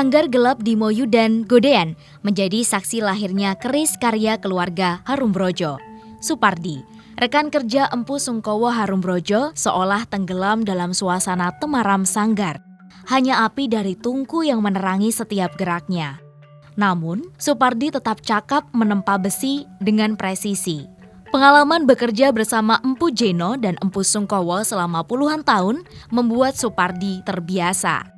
Sanggar gelap di Moyu dan Godean menjadi saksi lahirnya keris karya keluarga Harumbrojo. Supardi, rekan kerja Empu Sungkowo Harumbrojo, seolah tenggelam dalam suasana temaram sanggar. Hanya api dari tungku yang menerangi setiap geraknya. Namun, Supardi tetap cakap menempa besi dengan presisi. Pengalaman bekerja bersama Empu Jeno dan Empu Sungkowo selama puluhan tahun membuat Supardi terbiasa.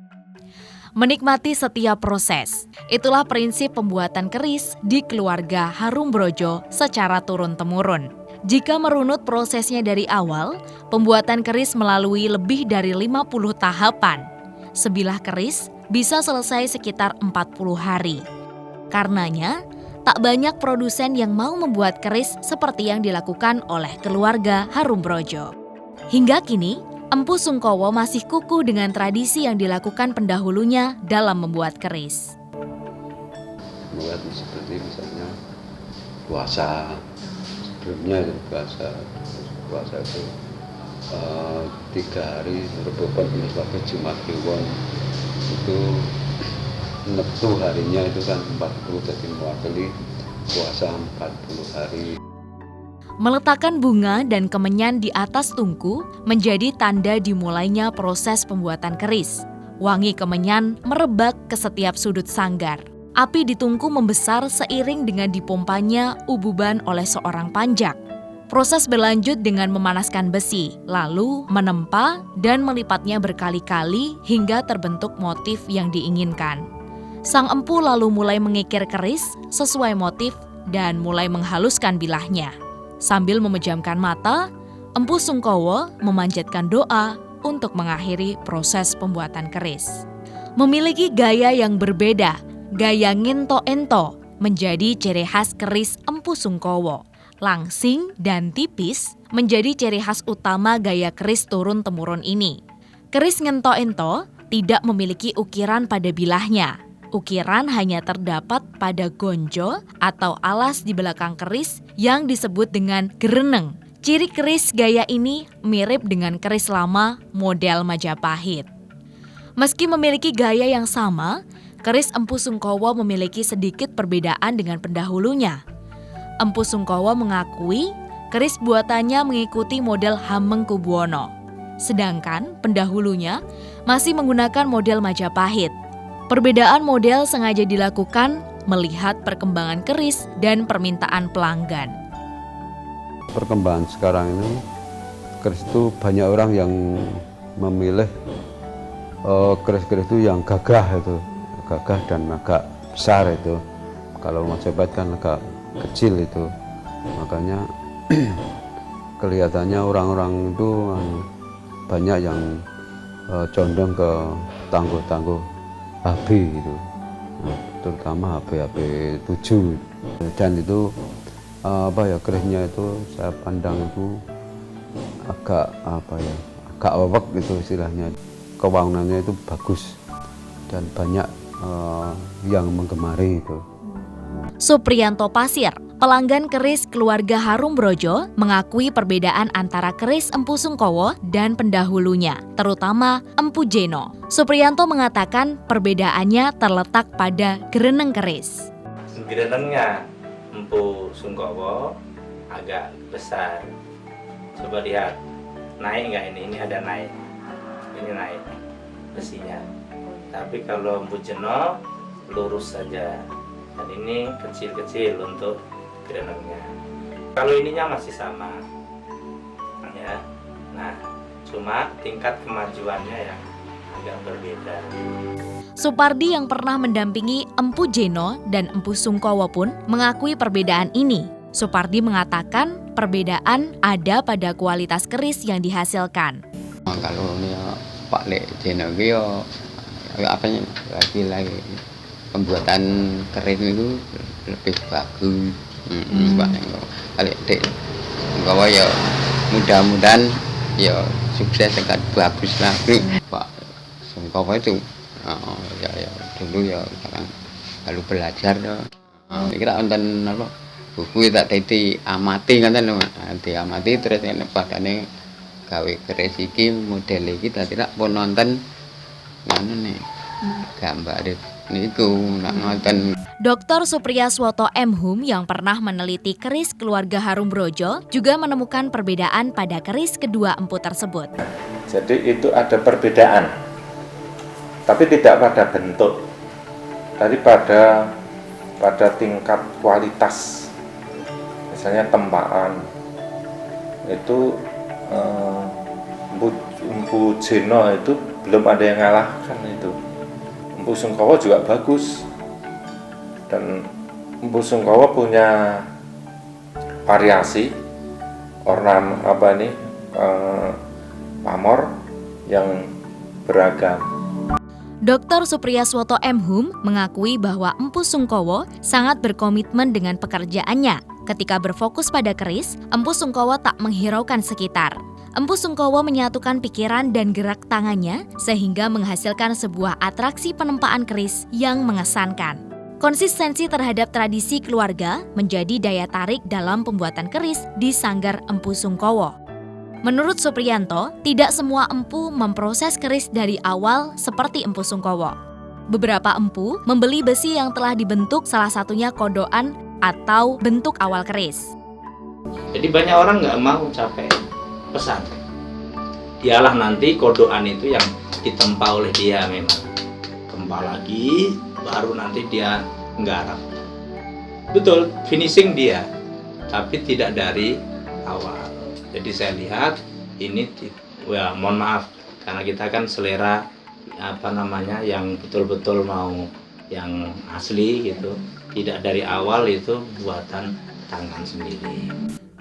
Menikmati setiap proses, itulah prinsip pembuatan keris di keluarga Harumbrojo secara turun-temurun. Jika merunut prosesnya dari awal, pembuatan keris melalui lebih dari 50 tahapan. Sebilah keris bisa selesai sekitar 40 hari. Karenanya, tak banyak produsen yang mau membuat keris seperti yang dilakukan oleh keluarga Harumbrojo. Hingga kini, Empu Sungkowo masih kukuh dengan tradisi yang dilakukan pendahulunya dalam membuat keris. Buat seperti misalnya puasa, sebelumnya puasa itu 3 hari merupakan sebagai Jumat Kliwon, itu neptu harinya itu kan 40, jadi mewakili puasa 40 hari. Meletakkan bunga dan kemenyan di atas tungku menjadi tanda dimulainya proses pembuatan keris. Wangi kemenyan merebak ke setiap sudut sanggar. Api di tungku membesar seiring dengan dipompanya ububan oleh seorang panjak. Proses berlanjut dengan memanaskan besi, lalu menempa dan melipatnya berkali-kali hingga terbentuk motif yang diinginkan. Sang empu lalu mulai mengikir keris sesuai motif dan mulai menghaluskan bilahnya. Sambil memejamkan mata, Empu Sungkowo memanjatkan doa untuk mengakhiri proses pembuatan keris. Memiliki gaya yang berbeda, gaya ngento-ento menjadi ciri khas keris Empu Sungkowo. Langsing dan tipis menjadi ciri khas utama gaya keris turun-temurun ini. Keris ngento-ento tidak memiliki ukiran pada bilahnya. Ukiran hanya terdapat pada gonjo atau alas di belakang keris yang disebut dengan gereneng. Ciri keris gaya ini mirip dengan keris lama model Majapahit. Meski memiliki gaya yang sama, keris Empu Sungkowo memiliki sedikit perbedaan dengan pendahulunya. Empu Sungkowo mengakui keris buatannya mengikuti model Hamengkubuwono, sedangkan pendahulunya masih menggunakan model Majapahit. Perbedaan model sengaja dilakukan melihat perkembangan keris dan permintaan pelanggan. Perkembangan sekarang ini, keris itu banyak orang yang memilih keris-keris itu yang gagah dan agak besar itu. Kalau Majapahit kan agak kecil itu, makanya kelihatannya orang-orang itu banyak yang condong ke tangguh-tangguh HB itu, terutama HB 7, dan itu kerisnya itu saya pandang itu agak wewek gitu istilahnya, kewangunannya itu bagus dan banyak yang menggemari itu. Supriyanto Pasir, pelanggan keris keluarga Harumbrojo, mengakui perbedaan antara keris Empu Sungkowo dan pendahulunya, terutama Empu Jeno. Supriyanto mengatakan perbedaannya terletak pada gereneng keris. Gerenengnya Empu Sungkowo agak besar. Coba lihat, naik nggak ini? Ini ada naik. Ini naik besinya. Tapi kalau Empu Jeno lurus saja. Dan ini kecil-kecil untuk gerenengnya. Kalau ininya masih sama, ya. Nah, cuma tingkat kemajuannya yang agak berbeda. Supardi yang pernah mendampingi Empu Jeno dan Empu Sungkowo pun mengakui perbedaan ini. Supardi mengatakan perbedaan ada pada kualitas keris yang dihasilkan. Kalau ini Pak Lek Jeno lagi pembuatan keris itu lebih bagus. Kalau Sungkowo ya mudah-mudahan ya sukses dengan bagus lah. Pak Sungkowo itu ya dulu ya sekarang lalu belajar ya. Kira nonton apa buku tak amati kan diamati terus padane gawe keris iki model iki tak pun nonton ngono nih gambar niku nak ngoten. Dr. Supriyaswoto M. Hum yang pernah meneliti keris keluarga Harumbrojo juga menemukan perbedaan pada keris kedua empu tersebut. Jadi itu ada perbedaan, tapi tidak pada bentuk, tadi pada tingkat kualitas. Misalnya tempaan itu empu Jeno itu belum ada yang ngalahkan itu. Empu Sungkowo juga bagus, dan empu Sungkowo punya variasi pamor yang beragam. Dr. Supriyaswoto M. Hum mengakui bahwa Empu Sungkowo sangat berkomitmen dengan pekerjaannya. Ketika berfokus pada keris, Empu Sungkowo tak menghiraukan sekitar. Empu Sungkowo menyatukan pikiran dan gerak tangannya sehingga menghasilkan sebuah atraksi penempaan keris yang mengesankan. Konsistensi terhadap tradisi keluarga menjadi daya tarik dalam pembuatan keris di Sanggar Empu Sungkowo. Menurut Supriyanto, tidak semua empu memproses keris dari awal seperti Empu Sungkowo. Beberapa empu membeli besi yang telah dibentuk, salah satunya kodokan atau bentuk awal keris. Jadi banyak orang nggak mau capek pesan. Dialah nanti kodokan itu yang ditempa oleh dia memang. Tempa lagi, baru nanti dia nggarap. Betul, finishing dia, tapi tidak dari awal. Jadi saya lihat ini, mohon maaf karena kita kan selera yang betul-betul mau yang asli gitu, tidak dari awal itu buatan tangan sendiri.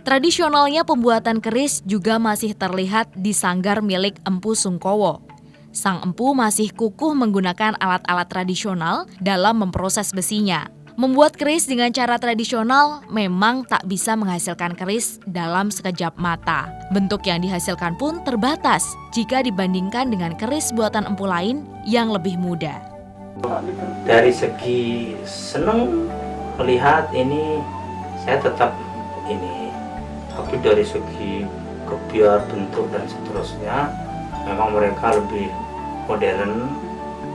Tradisionalnya pembuatan keris juga masih terlihat di sanggar milik Empu Sungkowo. Sang empu masih kukuh menggunakan alat-alat tradisional dalam memproses besinya. Membuat keris dengan cara tradisional memang tak bisa menghasilkan keris dalam sekejap mata. Bentuk yang dihasilkan pun terbatas jika dibandingkan dengan keris buatan empu lain yang lebih mudah. Dari segi seneng melihat ini, saya tetap ini. Tapi dari segi kebiar, bentuk dan seterusnya, memang mereka lebih modern.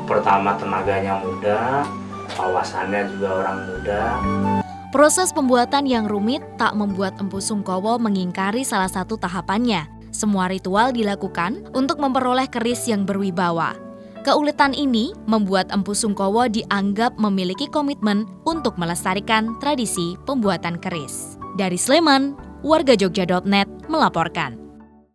Pertama tenaganya muda, wawasannya juga orang muda. Proses pembuatan yang rumit tak membuat Empu Sungkowo mengingkari salah satu tahapannya. Semua ritual dilakukan untuk memperoleh keris yang berwibawa. Keuletan ini membuat Empu Sungkowo dianggap memiliki komitmen untuk melestarikan tradisi pembuatan keris. Dari Sleman, warga Jogja.net melaporkan.